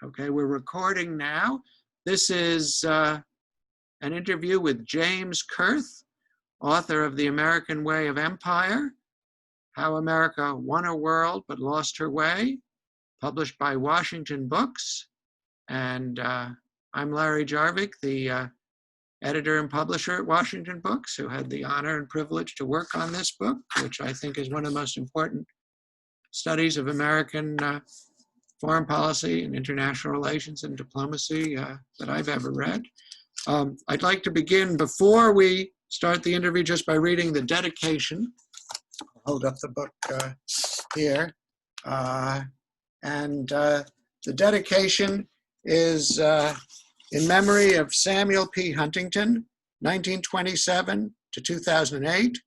Okay, we're recording now. This is an interview with James Kurth, author of The American Way of Empire, How America Won a World But Lost Her Way, published by Washington Books. And I'm Larry Jarvik, the editor and publisher at Washington Books, who had the honor and privilege to work on this book, which I think is one of the most important studies of American foreign policy and international relations and diplomacy that I've ever read. I'd like to begin, before we start the interview, just by reading the dedication. I'll hold up the book here. The dedication is in memory of Samuel P. Huntington, 1927 to 2008,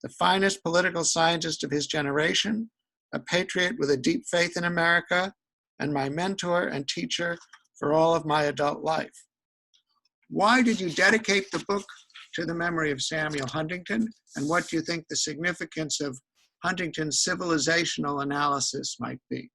the finest political scientist of his generation, a patriot with a deep faith in America, and my mentor and teacher for all of my adult life. Why did you dedicate the book to the memory of Samuel Huntington, and what do you think the significance of Huntington's civilizational analysis might be?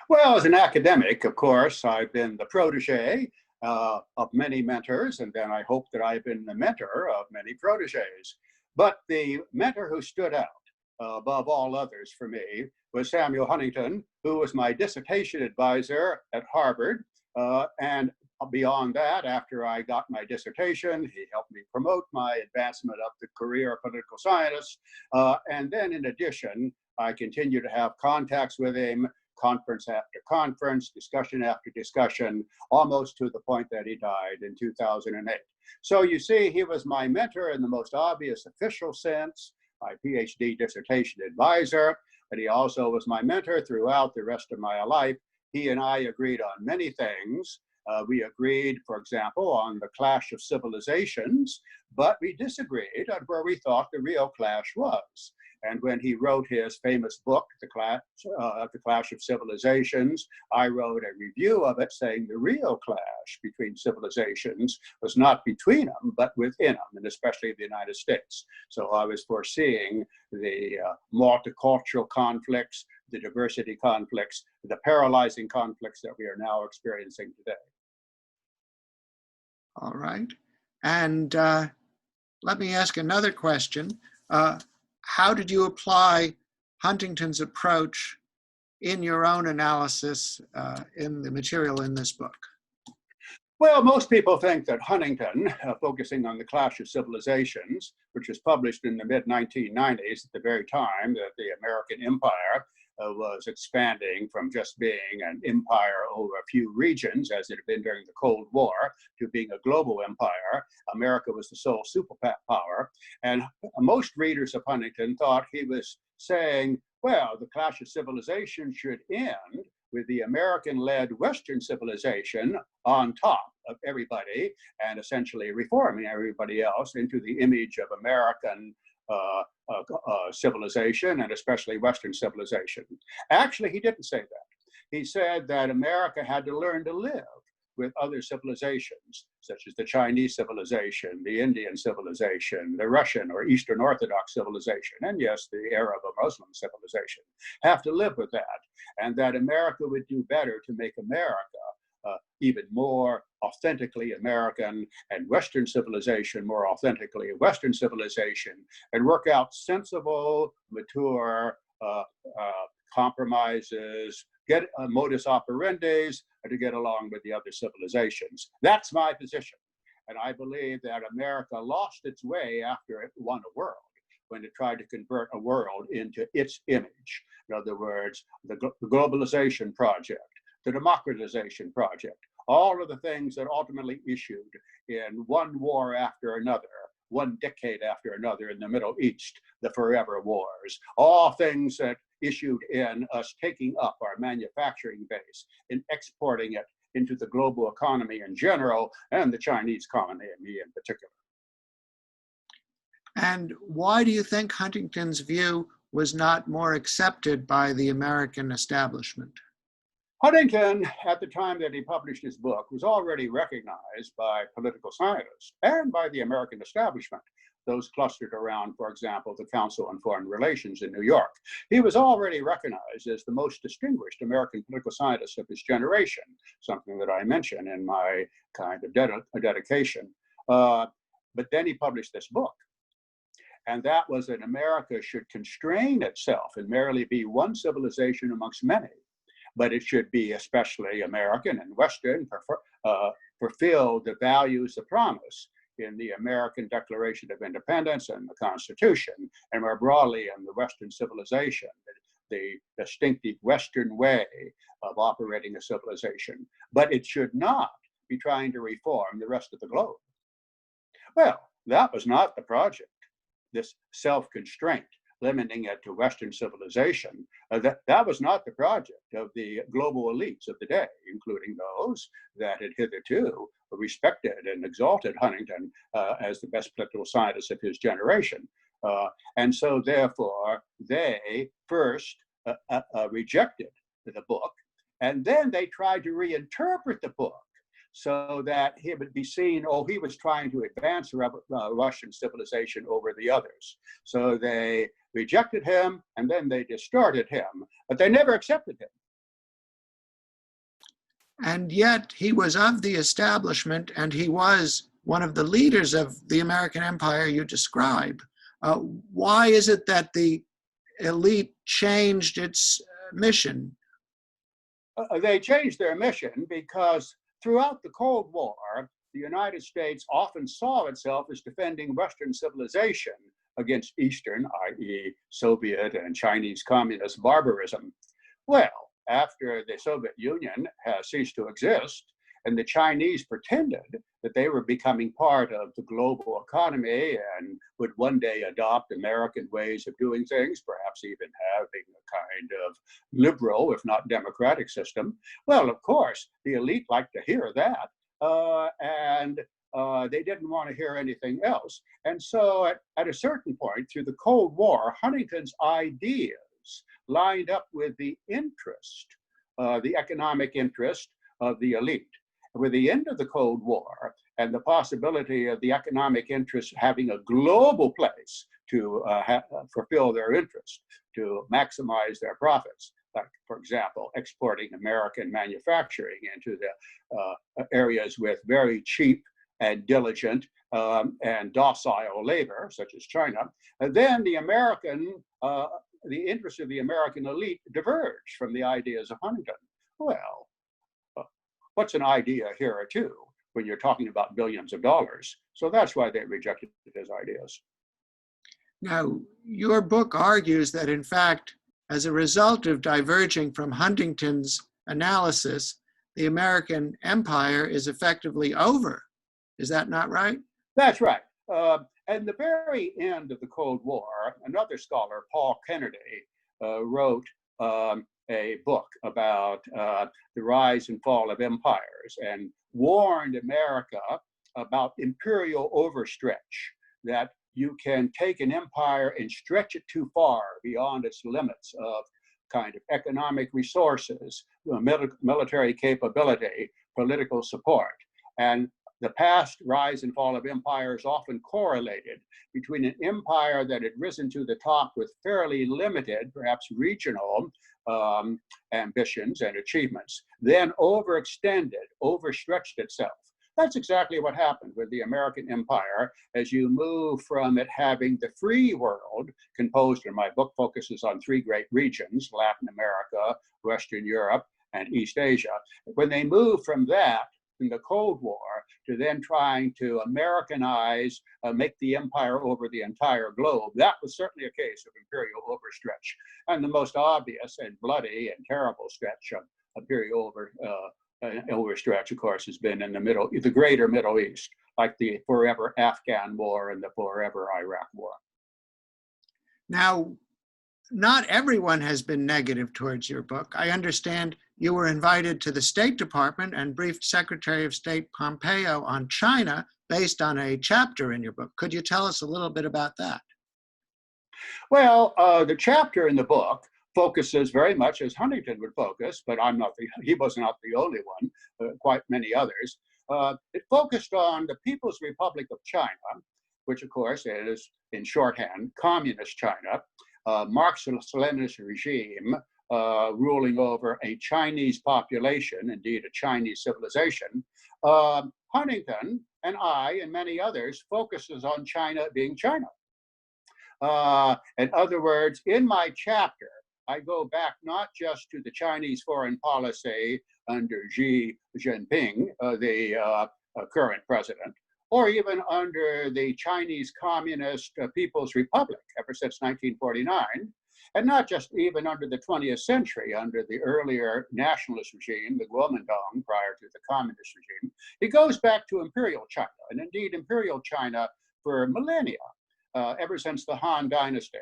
Well, as an academic, of course, I've been the protege of many mentors, and then I hope that I've been the mentor of many proteges. But the mentor who stood out above all others for me was Samuel Huntington, who was my dissertation advisor at Harvard. And beyond that, after I got my dissertation, he helped me promote my advancement up the career of political scientist. And then in addition, I continue to have contacts with him, conference after conference, discussion after discussion, almost to the point that he died in 2008. So you see, he was my mentor in the most obvious official sense, my PhD dissertation advisor, but he also was my mentor throughout the rest of my life. He and I agreed on many things. We agreed, for example, on the clash of civilizations, but we disagreed on where we thought the real clash was. And when he wrote his famous book, The Clash of Civilizations, I wrote a review of it saying the real clash between civilizations was not between them, but within them, and especially the United States. So I was foreseeing the multicultural conflicts, the diversity conflicts, the paralyzing conflicts that we are now experiencing today. All right. And let me ask another question. How did you apply Huntington's approach in your own analysis in the material in this book? Well, most people think that Huntington, focusing on the Clash of Civilizations, which was published in the mid-1990s at the very time that the American empire was expanding from just being an empire over a few regions, as it had been during the Cold War, to being a global empire. America was the sole superpower. And most readers of Huntington thought he was saying, well, the Clash of Civilization should end with the American-led Western civilization on top of everybody and essentially reforming everybody else into the image of American civilization, and especially Western civilization. Actually, he didn't say that. He said that America had to learn to live with other civilizations, such as the Chinese civilization, the Indian civilization, the Russian or Eastern Orthodox civilization, and yes, the Arab or Muslim civilization, have to live with that, and that America would do better to make America even more authentically American and Western civilization more authentically Western civilization, and work out sensible, mature compromises, get modus operandis to get along with the other civilizations. That's my position. And I believe that America lost its way after it won a world, when it tried to convert a world into its image. In other words, the globalization project, the democratization project, all of the things that ultimately issued in one war after another, one decade after another in the Middle East, the forever wars, all things that issued in us taking up our manufacturing base and exporting it into the global economy in general, and the Chinese economy in particular. And why do you think Huntington's view was not more accepted by the American establishment? Huntington, at the time that he published his book, was already recognized by political scientists and by the American establishment. those clustered around, for example, the Council on Foreign Relations in New York. He was already recognized as the most distinguished American political scientist of his generation, something that I mention in my kind of dedication. But then he published this book. And that was that America should constrain itself and merely be one civilization amongst many, but it should be especially American and Western, fulfill the values of promise in the American Declaration of Independence and the Constitution, and more broadly in the Western civilization, the distinctive Western way of operating a civilization. But it should not be trying to reform the rest of the globe. Well, that was not the project. This self-constraint, limiting it to Western civilization, that was not the project of the global elites of the day, including those that had hitherto respected and exalted Huntington as the best political scientist of his generation. And so therefore, they first rejected the book, and then they tried to reinterpret the book so that he would be seen, oh, he was trying to advance Russian civilization over the others. So they rejected him, and then they distorted him, but they never accepted him. And yet he was of the establishment, and he was one of the leaders of the American empire you describe. Why is it that the elite changed its mission? They changed their mission because throughout the Cold War, the United States often saw itself as defending Western civilization against Eastern, i.e. Soviet and Chinese communist barbarism. Well, after the Soviet Union has ceased to exist, and the Chinese pretended that they were becoming part of the global economy and would one day adopt American ways of doing things, perhaps even having a kind of liberal, if not democratic system. Well, of course, the elite liked to hear that, and they didn't want to hear anything else. And so at a certain point through the Cold War, Huntington's ideas lined up with the interest, the economic interest of the elite. With the end of the Cold War and the possibility of the economic interests having a global place to fulfill their interest, to maximize their profits, like, for example, exporting American manufacturing into the areas with very cheap and diligent and docile labor, such as China, and then the interests of the American elite diverged from the ideas of Huntington. Well, what's an idea here or two when you're talking about billions of dollars? So that's why they rejected his ideas. Now, your book argues that, in fact, as a result of diverging from Huntington's analysis, the American empire is effectively over. Is that not right? That's right. At the very end of the Cold War, another scholar, Paul Kennedy, wrote a book about the rise and fall of empires and warned America about imperial overstretch, that you can take an empire and stretch it too far beyond its limits of kind of economic resources, military capability, political support. And the past rise and fall of empires often correlated between an empire that had risen to the top with fairly limited, perhaps regional ambitions and achievements, then overextended, overstretched itself. That's exactly what happened with the American empire as you move from it having the free world, composed, and my book focuses on three great regions, Latin America, Western Europe, and East Asia. When they moved from that in the Cold War to then trying to Americanize, make the empire over the entire globe, that was certainly a case of imperial overstretch. And the most obvious and bloody and terrible stretch of imperial overstretch, of course, has been in the greater Middle East, like the forever Afghan war and the forever Iraq war. Now, not everyone has been negative towards your book. I understand you were invited to the State Department and briefed Secretary of State Pompeo on China based on a chapter in your book. Could you tell us a little bit about that? Well, the chapter in the book focuses very much as Huntington would focus, but he was not the only one, quite many others. It focused on the People's Republic of China, which of course is in shorthand communist China, Marxist-Leninist regime ruling over a Chinese population, indeed a Chinese civilization. Huntington and I and many others focuses on China being China. In other words, in my chapter, I go back not just to the Chinese foreign policy under Xi Jinping, the current president, or even under the Chinese Communist People's Republic ever since 1949, and not just even under the 20th century, under the earlier nationalist regime, the Kuomintang, prior to the communist regime. It goes back to imperial China, and indeed imperial China for millennia, ever since the Han Dynasty.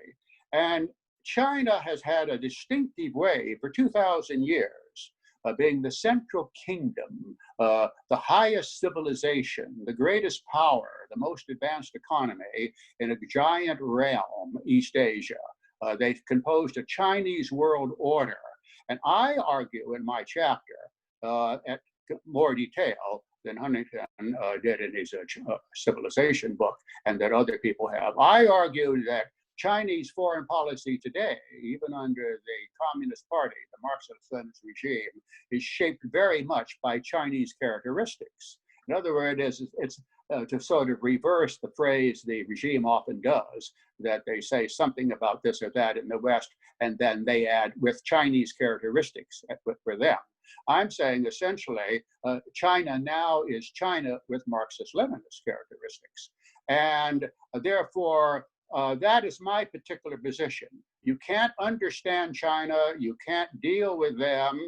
And China has had a distinctive way for 2,000 years being the central kingdom, the highest civilization, the greatest power, the most advanced economy in a giant realm, East Asia. They've composed a Chinese world order. And I argue in my chapter at more detail than Huntington did in his civilization book, and that other people have. I argue that Chinese foreign policy today, even under the Communist Party, the Marxist-Leninist regime, is shaped very much by Chinese characteristics. In other words, it's to sort of reverse the phrase the regime often does, that they say something about this or that in the West, and then they add with Chinese characteristics for them. I'm saying essentially, China now is China with Marxist-Leninist characteristics. And therefore, that is my particular position. You can't understand China, you can't deal with them,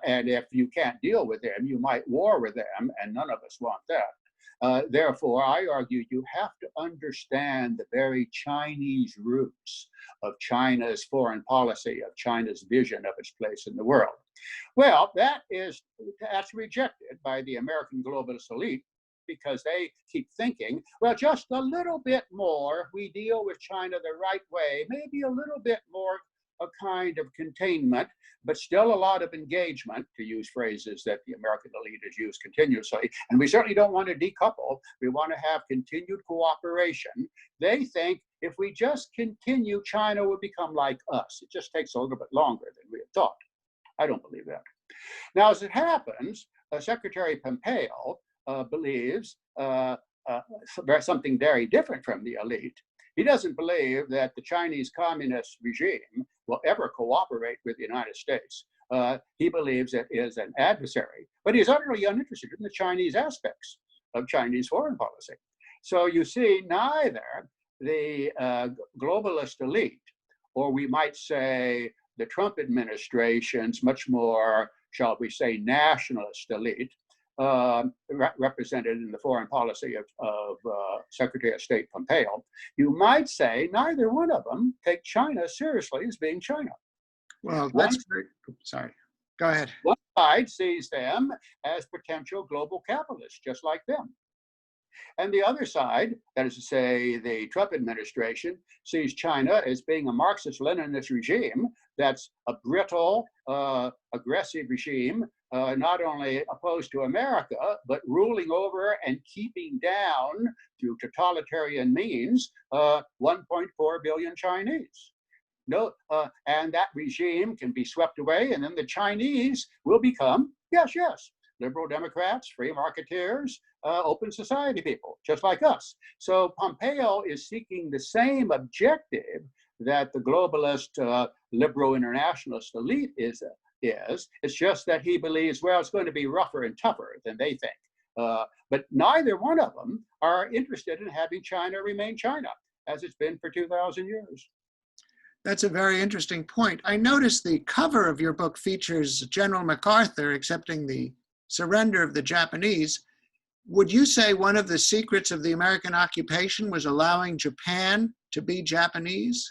and if you can't deal with them, you might war with them, and none of us want that. Therefore, I argue you have to understand the very Chinese roots of China's foreign policy, of China's vision of its place in the world. Well, that's rejected by the American globalist elite, because they keep thinking, well, just a little bit more, we deal with China the right way, maybe a little bit more a kind of containment, but still a lot of engagement, to use phrases that the American elite has used continuously. And we certainly don't want to decouple. We want to have continued cooperation. They think if we just continue, China will become like us. It just takes a little bit longer than we had thought. I don't believe that. Now, as it happens, Secretary Pompeo believes something very different from the elite. He doesn't believe that the Chinese communist regime will ever cooperate with the United States. He believes it is an adversary, but he's utterly uninterested in the Chinese aspects of Chinese foreign policy. So you see, neither the globalist elite, or we might say the Trump administration's much more, shall we say, nationalist elite, represented in the foreign policy of Secretary of State Pompeo, you might say neither one of them take China seriously as being China. Well, that's great. Sorry, go ahead. One side sees them as potential global capitalists, just like them. And the other side, that is to say, the Trump administration, sees China as being a Marxist-Leninist regime that's a brittle, aggressive regime, not only opposed to America, but ruling over and keeping down, through totalitarian means, 1.4 billion Chinese. No, and that regime can be swept away, and then the Chinese will become, yes, liberal Democrats, free marketeers, open society people, just like us. So Pompeo is seeking the same objective that the globalist, liberal internationalist elite is. It's just that he believes, well, it's going to be rougher and tougher than they think. But neither one of them are interested in having China remain China, as it's been for 2,000 years. That's a very interesting point. I noticed the cover of your book features General MacArthur accepting the surrender of the Japanese. Would you say one of the secrets of the American occupation was allowing Japan to be Japanese?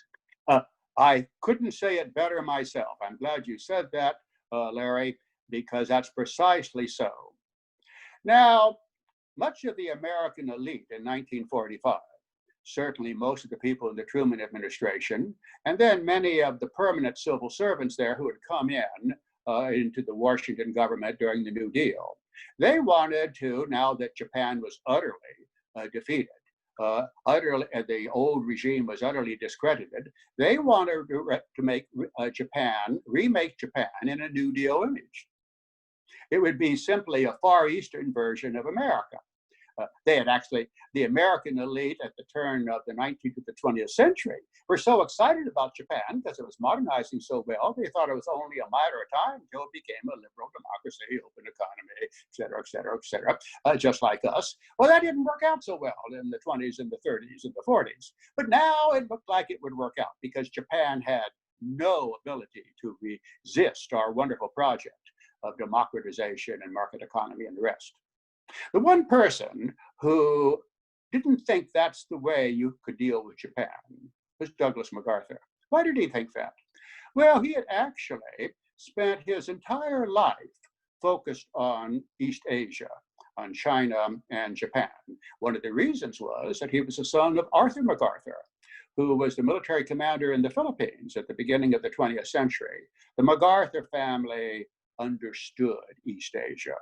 I couldn't say it better myself. I'm glad you said that, Larry, because that's precisely so. Now, much of the American elite in 1945, certainly most of the people in the Truman administration, and then many of the permanent civil servants there who had come into the Washington government during the New Deal, they wanted to, now that Japan was utterly defeated, the old regime was utterly discredited. They wanted to make remake Japan in a New Deal image. It would be simply a Far Eastern version of America. They had actually, the American elite at the turn of the 19th to the 20th century were so excited about Japan because it was modernizing so well, they thought it was only a matter of time until it became a liberal democracy, open economy, et cetera, just like us. Well, that didn't work out so well in the 20s and the 30s and the 40s. But now it looked like it would work out because Japan had no ability to resist our wonderful project of democratization and market economy and the rest. The one person who didn't think that's the way you could deal with Japan was Douglas MacArthur. Why did he think that? Well, he had actually spent his entire life focused on East Asia, on China and Japan. One of the reasons was that he was the son of Arthur MacArthur, who was the military commander in the Philippines at the beginning of the 20th century. The MacArthur family understood East Asia.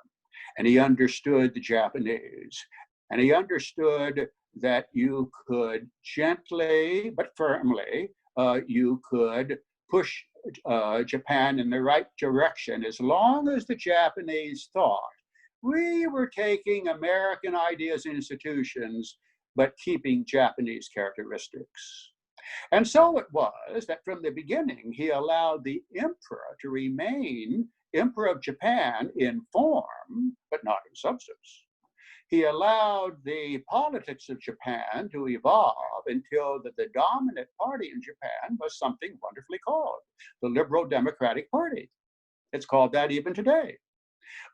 And he understood the Japanese. And he understood that you could gently but firmly, you could push Japan in the right direction as long as the Japanese thought we were taking American ideas and institutions, but keeping Japanese characteristics. And so it was that from the beginning, he allowed the emperor to remain Emperor of Japan in form, but not in substance. He allowed the politics of Japan to evolve until the dominant party in Japan was something wonderfully called the Liberal Democratic Party. It's called that even today.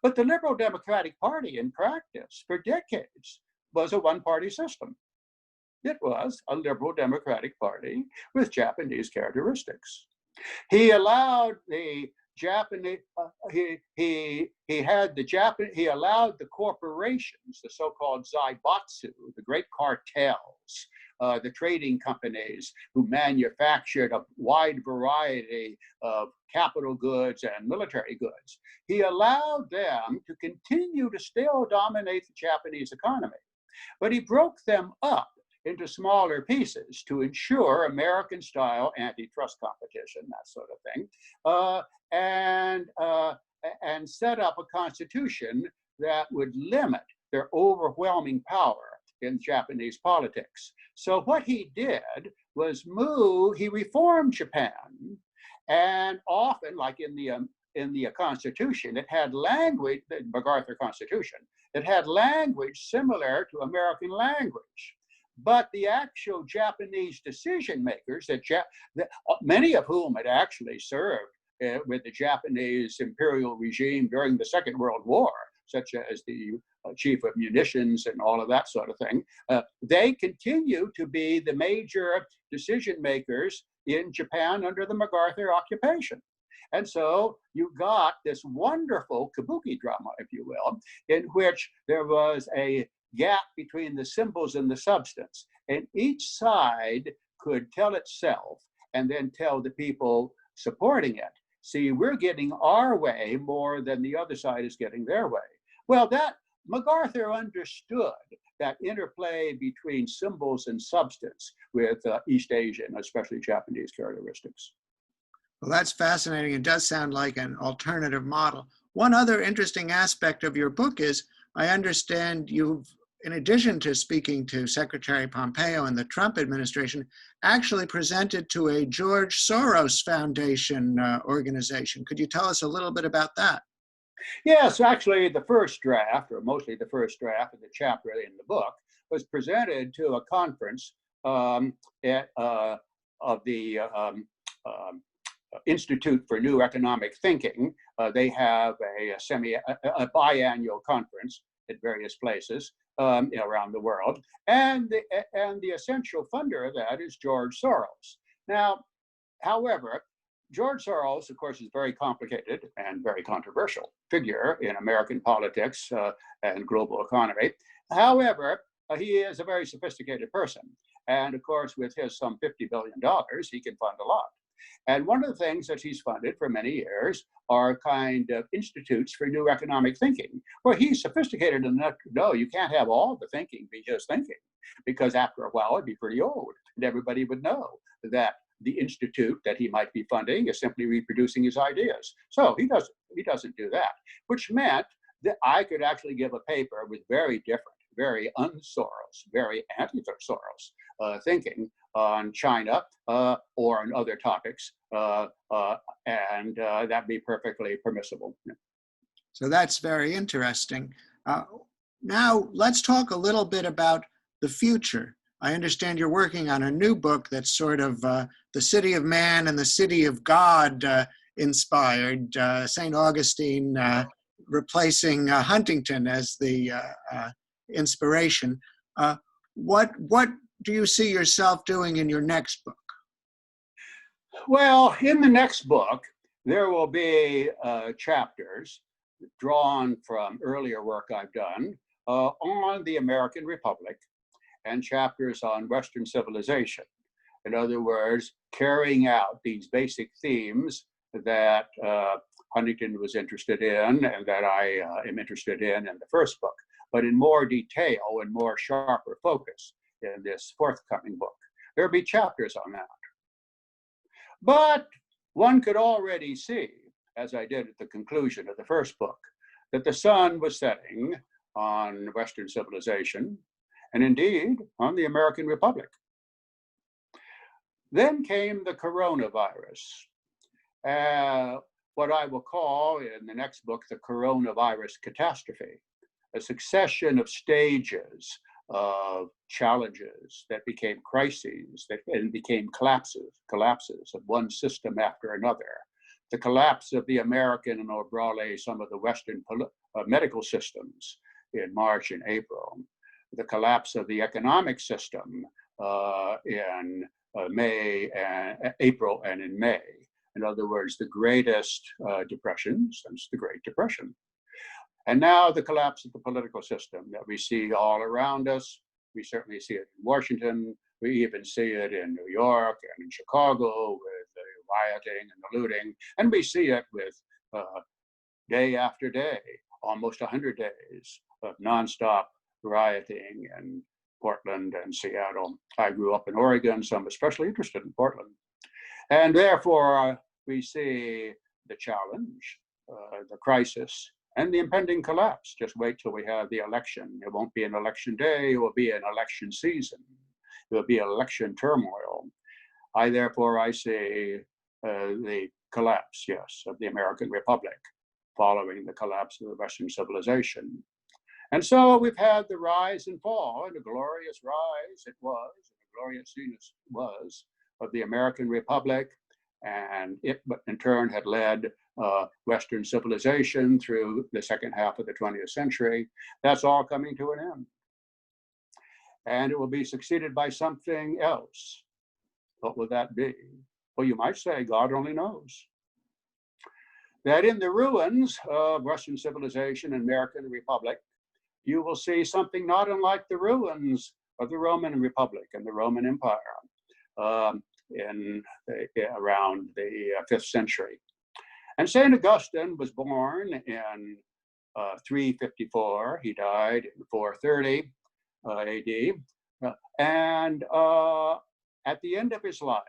But the Liberal Democratic Party in practice for decades was a one-party system. It was a Liberal Democratic Party with Japanese characteristics. He allowed the Japanese, he allowed the corporations, the so-called zaibatsu, the great cartels, the trading companies who manufactured a wide variety of capital goods and military goods. He allowed them to continue to still dominate the Japanese economy, but he broke them up into smaller pieces to ensure American-style antitrust competition, that sort of thing, and set up a constitution that would limit their overwhelming power in Japanese politics. So what he did was he reformed Japan, and often, like in the Constitution, it had language, the MacArthur Constitution, it had language similar to American language. But the actual Japanese decision makers, many of whom had actually served with the Japanese imperial regime during the Second World War, such as the chief of munitions and all of that sort of thing, they continue to be the major decision makers in Japan under the MacArthur occupation. And so you got this wonderful kabuki drama, if you will, in which there was a gap between the symbols and the substance. And each side could tell itself and then tell the people supporting it, see, we're getting our way more than the other side is getting their way. Well, that MacArthur understood that interplay between symbols and substance with East Asian, especially Japanese characteristics. Well, that's fascinating. It does sound like an alternative model. One other interesting aspect of your book is, I understand you've, in addition to speaking to Secretary Pompeo and the Trump administration, actually presented to a George Soros Foundation organization. Could you tell us a little bit about that? Yes, actually, the first draft, or mostly the first draft of the chapter in the book, was presented to a conference of the Institute for New Economic Thinking. They have a biannual conference at various places around the world, and the essential funder of that is George Soros. Now, however, George Soros, of course, is a very complicated and very controversial figure in American politics and global economy. However, he is a very sophisticated person. And of course, with his some $50 billion, he can fund a lot. And one of the things that he's funded for many years are kind of institutes for new economic thinking, where he's sophisticated enough to know you can't have all the thinking be his thinking. because after a while it'd be pretty old, and everybody would know that the institute that he might be funding is simply reproducing his ideas. So he doesn't do that, which meant that I could actually give a paper with very different, very un-Soros, very anti-Soros thinking on China or on other topics, and that'd be perfectly permissible. So that's very interesting. Now let's talk a little bit about the future. I understand you're working on a new book that's sort of the City of Man and the City of God inspired, St. Augustine replacing Huntington as the inspiration. What do you see yourself doing in your next book? Well, in the next book, there will be chapters drawn from earlier work I've done on the American Republic and chapters on Western civilization. In other words, carrying out these basic themes that Huntington was interested in and that I am interested in the first book, but in more detail and more sharper focus in this forthcoming book. There'll be chapters on that. But one could already see, as I did at the conclusion of the first book, that the sun was setting on Western civilization, and indeed on the American Republic. Then came the coronavirus, what I will call in the next book the coronavirus catastrophe, a succession of stages of challenges that became crises and became collapses of one system after another. The collapse of the American and more broadly some of the Western medical systems in March and April. The collapse of the economic system in April and in May. In other words, the greatest depression since the Great Depression. And now the collapse of the political system that we see all around us. We certainly see it in Washington. We even see it in New York and in Chicago with the rioting and the looting. And we see it with day after day, almost 100 days of nonstop rioting in Portland and Seattle. I grew up in Oregon, so I'm especially interested in Portland. And therefore, we see the challenge, the crisis, and the impending collapse. Just wait till we have the election. It won't be an election day, it will be an election season. It will be election turmoil. I see the collapse, yes, of the American Republic following the collapse of the Western civilization. And so we've had the rise and fall, and a glorious rise it was, and a glorious zenith was, of the American Republic, and it in turn had led Western civilization through the second half of the 20th century. That's all coming to an end. And it will be succeeded by something else. What will that be? Well, you might say God only knows. That in the ruins of Western civilization and American Republic, you will see something not unlike the ruins of the Roman Republic and the Roman Empire around the 5th century. And St. Augustine was born in 354. He died in 430 AD. And at the end of his life,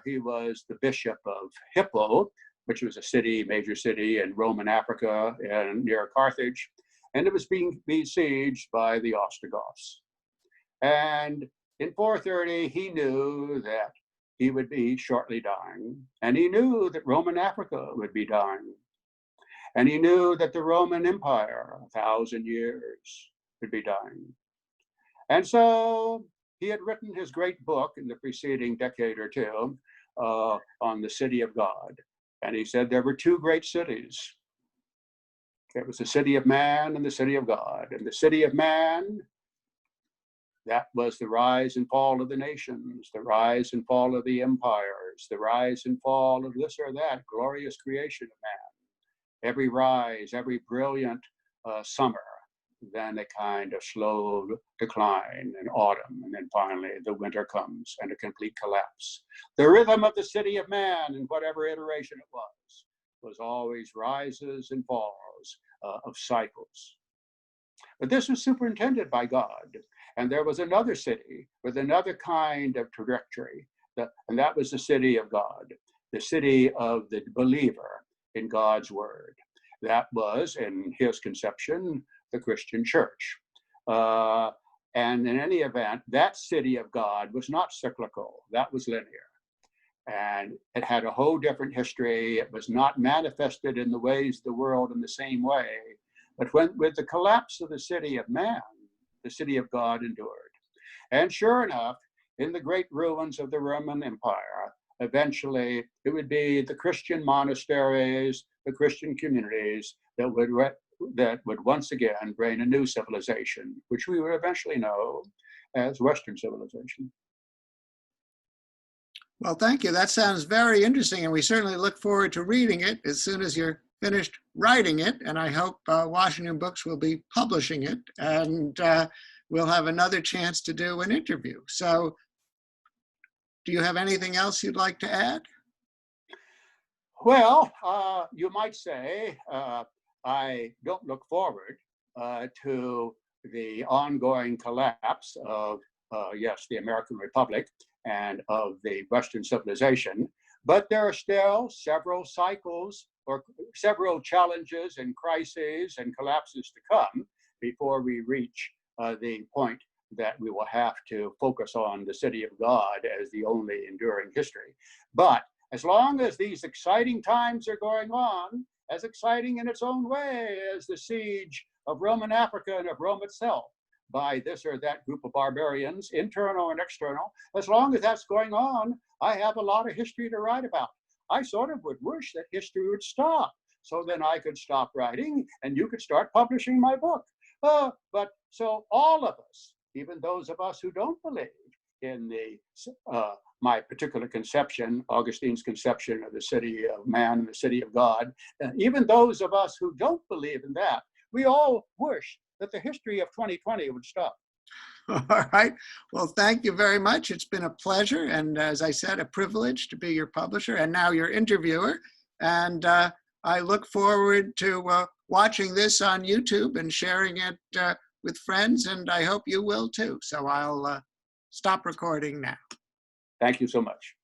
he was the bishop of Hippo, which was a city, major city in Roman Africa and near Carthage. And it was being besieged by the Ostrogoths. And in 430, he knew that he would be shortly dying. And he knew that Roman Africa would be dying. And he knew that the Roman Empire, 1,000 years, would be dying. And so he had written his great book in the preceding decade or two on the city of God. And he said there were two great cities. It was the city of man and the city of God. And the city of man, that was the rise and fall of the nations, the rise and fall of the empires, the rise and fall of this or that glorious creation of man. Every rise, every brilliant summer, then a kind of slow decline in autumn, and then finally the winter comes and a complete collapse. The rhythm of the city of man, in whatever iteration it was always rises and falls of cycles. But this was superintended by God. And there was another city with another kind of trajectory, and that was the city of God, the city of the believer in God's word. That was, in his conception, the Christian church. And in any event, that city of God was not cyclical, that was linear. And it had a whole different history. It was not manifested in the ways of the world in the same way. But with the collapse of the city of man, the city of God endured. And sure enough, in the great ruins of the Roman Empire, eventually it would be the Christian monasteries, the Christian communities that would once again bring a new civilization, which we would eventually know as Western civilization. Well, thank you. That sounds very interesting, and we certainly look forward to reading it as soon as you're finished writing it. And I hope Washington Books will be publishing it, and we'll have another chance to do an interview. So do you have anything else you'd like to add? Well, you might say I don't look forward to the ongoing collapse of, yes, the American Republic and of the Western civilization, but there are still several cycles or several challenges and crises and collapses to come before we reach the point that we will have to focus on the city of God as the only enduring history. But as long as these exciting times are going on, as exciting in its own way as the siege of Roman Africa and of Rome itself by this or that group of barbarians, internal and external, as long as that's going on, I have a lot of history to write about. I sort of would wish that history would stop, so then I could stop writing and you could start publishing my book. But so all of us, even those of us who don't believe in my particular conception, Augustine's conception of the city of man and the city of God, even those of us who don't believe in that, we all wish that the history of 2020 would stop. All right. Well, thank you very much. It's been a pleasure. And as I said, a privilege to be your publisher and now your interviewer. And I look forward to watching this on YouTube and sharing it with friends. And I hope you will too. So I'll stop recording now. Thank you so much.